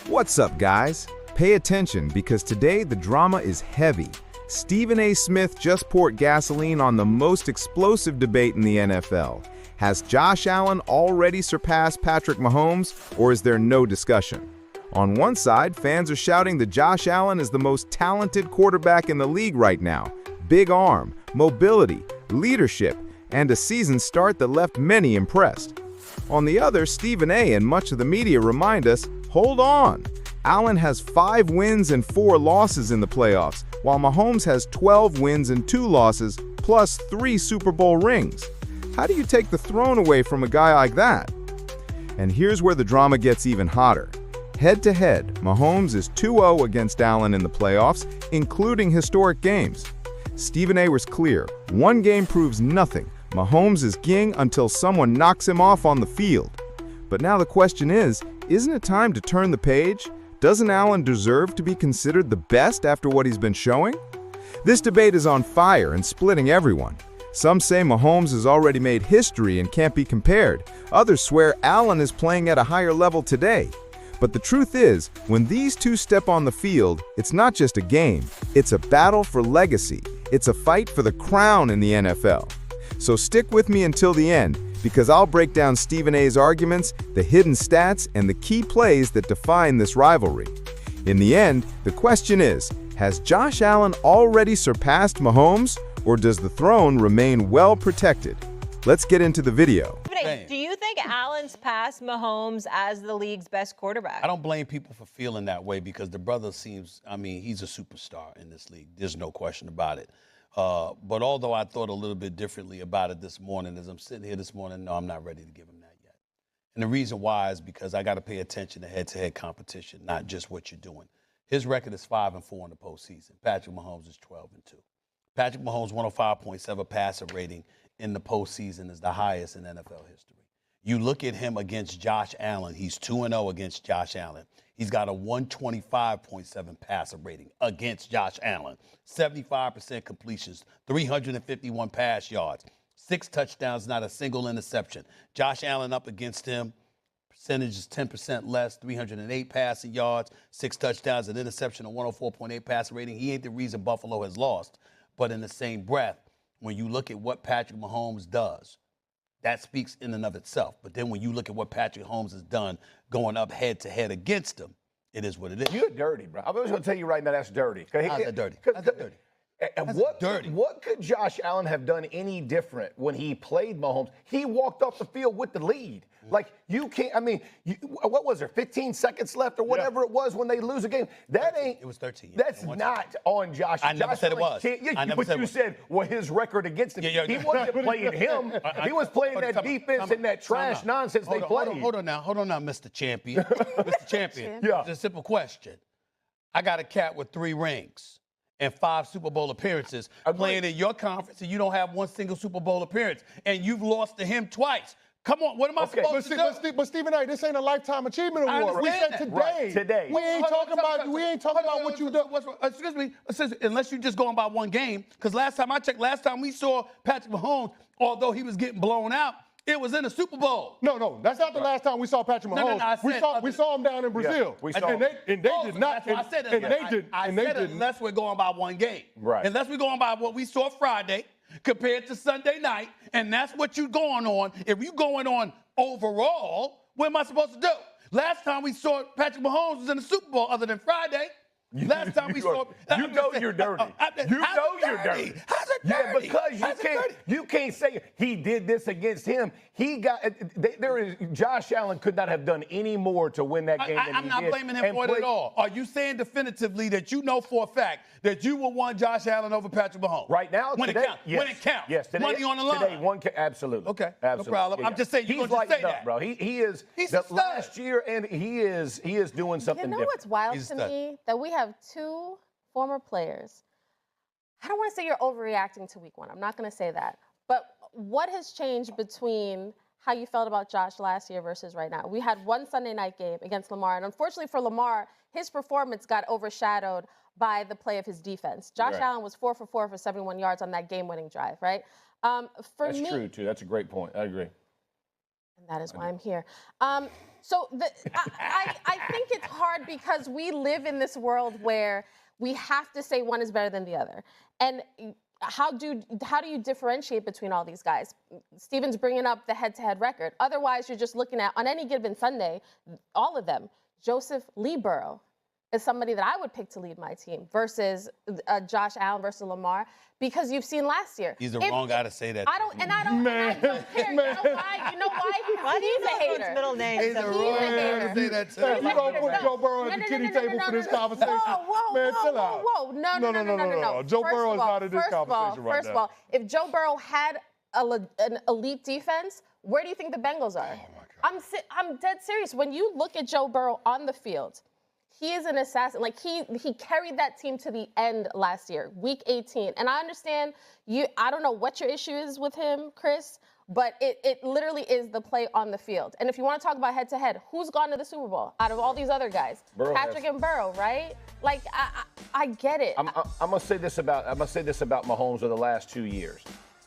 What's up, guys? Pay attention because today the drama is heavy. Stephen A. Smith just poured gasoline on the most explosive debate in the NFL. Has Josh Allen already surpassed Patrick Mahomes, or is there no discussion? On one side, fans are shouting that Josh Allen is the most talented quarterback in the league right now. Big arm, mobility, leadership, and a season start that left many impressed. On the other, Stephen A. and much of the media remind us, hold on. Allen has 5 wins and 4 losses in the playoffs, while Mahomes has 12 wins and 2 losses, plus 3 Super Bowl rings. How do you take the throne away from a guy like that? And here's where the drama gets even hotter. Head-to-head, Mahomes is 2-0 against Allen in the playoffs, including historic games. Stephen A. was clear, one game proves nothing. Mahomes is king until someone knocks him off on the field. But now the question is, isn't it time to turn the page? Doesn't Allen deserve to be considered the best after what he's been showing? This debate is on fire and splitting everyone. Some say Mahomes has already made history and can't be compared. Others swear Allen is playing at a higher level today. But the truth is, when these two step on the field, it's not just a game. It's a battle for legacy. It's a fight for the crown in the NFL. So stick with me until the end, because I'll break down Stephen A.'s arguments, the hidden stats, and the key plays that define this rivalry. In the end, the question is, has Josh Allen already surpassed Mahomes, or does the throne remain well protected? Let's get into the video. Do you think Allen's passed Mahomes as the league's best quarterback? I don't blame people for feeling that way because the brother seems, he's a superstar in this league. There's no question about it. But although I thought a little bit differently about it this morning, as I'm sitting here this morning, no, I'm not ready to give him that yet. And the reason why is because I got to pay attention to head-to-head competition, not just what you're doing. His record is 5-4 in the postseason. Patrick Mahomes is 12-2. Patrick Mahomes' 105.7 passer rating in the postseason is the highest in NFL history. You look at him against Josh Allen. He's 2-0 against Josh Allen. He's got a 125.7 passer rating against Josh Allen. 75% completions, 351 pass yards, 6 touchdowns, not a single interception. Josh Allen up against him, percentage is 10% less, 308 passing yards, 6 touchdowns, an interception, a 104.8 passer rating. He ain't the reason Buffalo has lost. But in the same breath, when you look at what Patrick Mahomes does, that speaks in and of itself. But then when you look at what Patrick Mahomes has done going up head-to-head against him, it is what it is. You're dirty, bro. I'm just going to tell you right now that's dirty. How's that dirty? How's that dirty? And what could Josh Allen have done any different when he played Mahomes? He walked off the field with the lead. Like, you can't, what was there, 15 seconds left or whatever it was when they lose a game? That 13. ain't. It was 13. That's not on Josh. I never said it was. But you said, well, his record against him. He wasn't playing him. He was playing that defense and that trash nonsense they played. Hold on now, Mr. Champion. Mr. Champion. Yeah. It's a simple question. I got a cat with 3 rings and 5 Super Bowl appearances playing in your conference, and you don't have 1 single Super Bowl appearance, and you've lost to him twice. Come on, what am I supposed to do? But Stephen A., this ain't a lifetime achievement award. We said today. Right, today. We ain't talking about what you do. Excuse me, unless you're just going by 1 game, because last time I checked, last time we saw Patrick Mahomes, although he was getting blown out, it was in the Super Bowl. No, that's not the last time we saw Patrick Mahomes. We saw him down in Brazil. Yeah, and they did not. I said unless we're going by 1 game. Right. Unless we're going by what we saw Friday compared to Sunday night, and that's what you're going on. If you're going on overall, what am I supposed to do? Last time we saw Patrick Mahomes was in the Super Bowl other than Friday. Last time we saw, you're dirty. You're dirty. How's it dirty? Yeah, because you can't say he did this against him. Josh Allen could not have done any more to win that game than he did. I'm not blaming him for it at all. Are you saying definitively that you know for a fact that you would want Josh Allen over Patrick Mahomes? Right now, when today, it counts. yes. When it counts. Yes, today, money on the line. Today, absolutely. Okay, absolutely. no problem. Yeah. I'm just saying you're going to say that, bro. He is. He's the last year, and he is doing something different. You know what's wild to me? That we have 2 former players. I don't want to say you're overreacting to week 1. I'm not going to say that. But what has changed between how you felt about Josh last year versus right now? We had 1 Sunday night game against Lamar, and unfortunately for Lamar, his performance got overshadowed by the play of his defense. Josh Allen was 4 for 4 for 71 yards on that game-winning drive, right? That's true, too. That's a great point. I agree. And that is why I'm here. I think it's hard because we live in this world where we have to say one is better than the other. And how do you differentiate between all these guys? Steven's bringing up the head-to-head record. Otherwise, you're just looking at, on any given Sunday, all of them. Joseph Lee Burrow is somebody that I would pick to lead my team versus Josh Allen versus Lamar, because you've seen last year. He's the wrong guy to say that. I don't care. You know why? Why do you He's a know hater. his middle name? He's the wrong guy to say that. Hey, you gonna put Joe Burrow at the kiddie table for this conversation? Man, chill out. No. Joe Burrow is not in this conversation right now. First of all, if Joe Burrow had an elite defense, where do you think the Bengals are? Oh my God. I'm dead serious. When you look at Joe Burrow on the field, he is an assassin. Like, he carried that team to the end last year, week 18. And I understand I don't know what your issue is with him, Chris, but it literally is the play on the field. And if you want to talk about head-to-head, who's gone to the Super Bowl out of all these other guys? Patrick and Burrow, right? Like, I get it. I'm gonna say this about Mahomes over the last 2 years.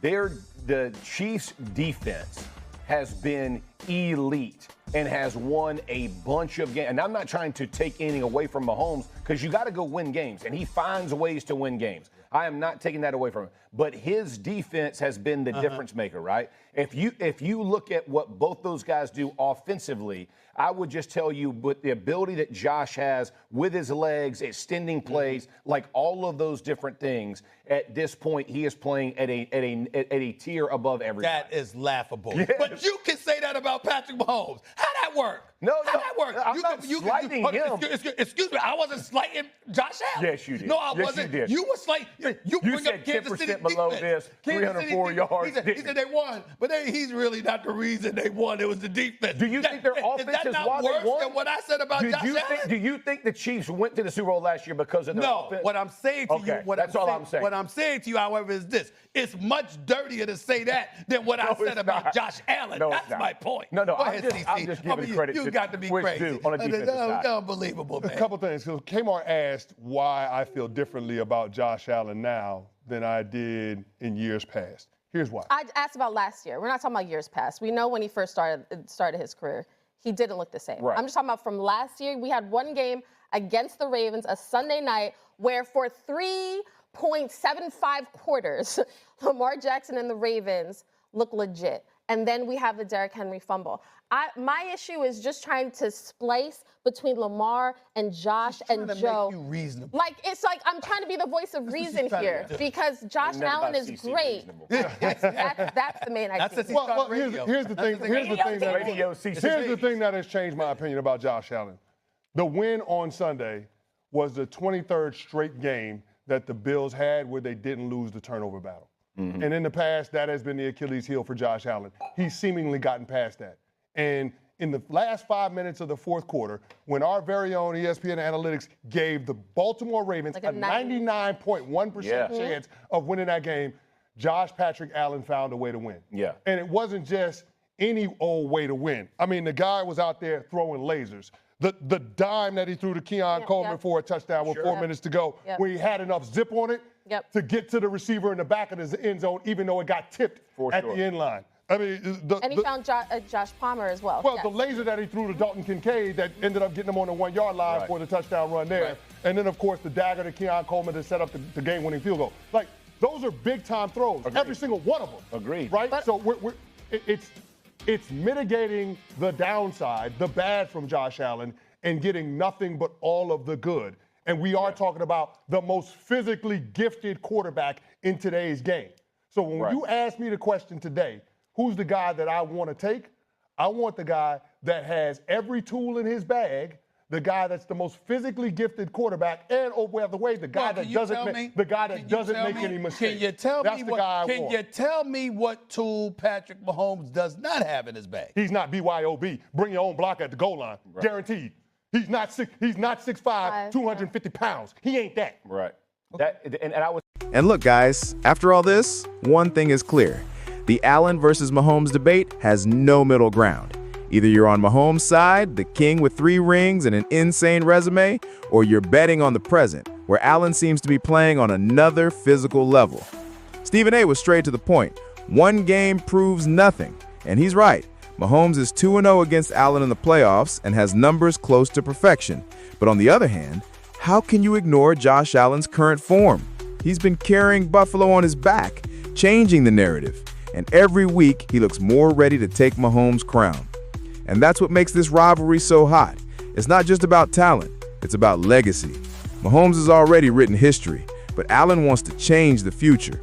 The Chiefs' defense has been elite and has won a bunch of games. And I'm not trying to take anything away from Mahomes, because you got to go win games, and he finds ways to win games. I am not taking that away from him. But his defense has been the difference maker, right? If you look at what both those guys do offensively, I would just tell you, with the ability that Josh has with his legs, extending plays, like all of those different things, at this point, he is playing at a tier above everybody. That is laughable. Yes. But you can say that about Patrick Mahomes. How'd that work? How'd that work? I'm not slighting him. Excuse me, I wasn't slighting Josh Allen. Yes, you did. No, I Yes, wasn't. you did. You were slighting. You bring said up Kansas 10% City below defense. this, 304 yards. He said they won, but he's really not the reason they won. It was the defense. Do you think their offense is why they won? Than what I said about Josh Allen? Do you think the Chiefs went to the Super Bowl last year because of their offense? No, what I'm saying to you, that's all I'm saying. What I'm saying to you, however, is this: it's much dirtier to say that than what I said about Josh Allen. No, that's my point. No, Go I'm ahead, just CC. giving credit. You got to be where it's crazy due on a defensive side. Unbelievable, man. A couple things. So Kmart asked why I feel differently about Josh Allen now than I did in years past. Here's why. I asked about last year. We're not talking about years past. We know when he first started his career, he didn't look the same. Right. I'm just talking about from last year. We had one game against the Ravens, a Sunday night, where for 3.75 quarters, Lamar Jackson and the Ravens look legit. And then we have the Derrick Henry fumble. My issue is just trying to splice between Lamar and Josh and Joe. Make you reasonable. Like, it's like I'm trying to be the voice of reason here, because Josh Allen is great. That's the main idea. Well, here's the thing. Here's the thing that has changed my opinion about Josh Allen. The win on Sunday was the 23rd straight game that the Bills had where they didn't lose the turnover battle. And in the past, that has been the Achilles heel for Josh Allen. He's seemingly gotten past that. And in the last 5 minutes of the fourth quarter, when our very own ESPN Analytics gave the Baltimore Ravens a 99.1% chance of winning that game, Josh Patrick Allen found a way to win. Yeah. And it wasn't just any old way to win. I mean, the guy was out there throwing lasers. The dime that he threw to Keon Coleman for a touchdown with 4 minutes to go, where he had enough zip on it to get to the receiver in the back of the end zone, even though it got tipped at the end line. I mean, and he found Josh Palmer as well. Well, the laser that he threw to Dalton Kincaid that ended up getting him on the 1 yard line for the touchdown run there. Right. And then, of course, the dagger to Keon Coleman to set up the game-winning field goal. Like, those are big-time throws. Agreed. Every single one of them. Agreed. Right? But so it's mitigating the downside, the bad from Josh Allen, and getting nothing but all of the good. And we are talking about the most physically gifted quarterback in today's game. So when you ask me the question today, who's the guy that I want to take? I want the guy that has every tool in his bag, the guy that's the most physically gifted quarterback, and by the way, the guy that doesn't make any mistakes. Can you tell that's me the guy I want. Can you tell me what tool Patrick Mahomes does not have in his bag? He's not BYOB. Bring your own block at the goal line. Right. Guaranteed. He's not 6'5", 250 pounds. He ain't that. Right. And look, guys, after all this, one thing is clear. The Allen versus Mahomes debate has no middle ground. Either you're on Mahomes' side, the king with 3 rings and an insane resume, or you're betting on the present, where Allen seems to be playing on another physical level. Stephen A was straight to the point. One game proves nothing, and he's right. Mahomes is 2-0 against Allen in the playoffs and has numbers close to perfection. But on the other hand, how can you ignore Josh Allen's current form? He's been carrying Buffalo on his back, changing the narrative, and every week he looks more ready to take Mahomes' crown. And that's what makes this rivalry so hot. It's not just about talent, it's about legacy. Mahomes has already written history, but Allen wants to change the future.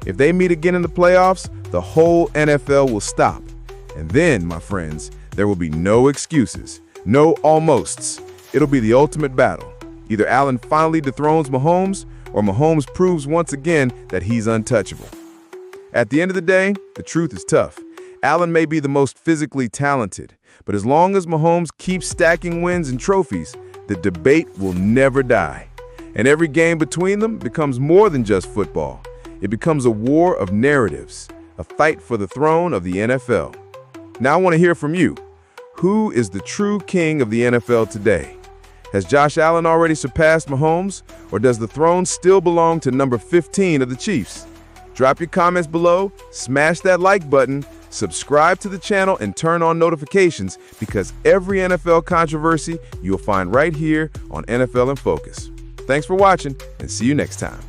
If they meet again in the playoffs, the whole NFL will stop. And then, my friends, there will be no excuses, no almosts. It'll be the ultimate battle. Either Allen finally dethrones Mahomes, or Mahomes proves once again that he's untouchable. At the end of the day, the truth is tough. Allen may be the most physically talented, but as long as Mahomes keeps stacking wins and trophies, the debate will never die. And every game between them becomes more than just football. It becomes a war of narratives, a fight for the throne of the NFL. Now I want to hear from you. Who is the true king of the NFL today? Has Josh Allen already surpassed Mahomes, or does the throne still belong to number 15 of the Chiefs? Drop your comments below, smash that like button, subscribe to the channel, and turn on notifications, because every NFL controversy you'll find right here on NFL in Focus. Thanks for watching, and see you next time.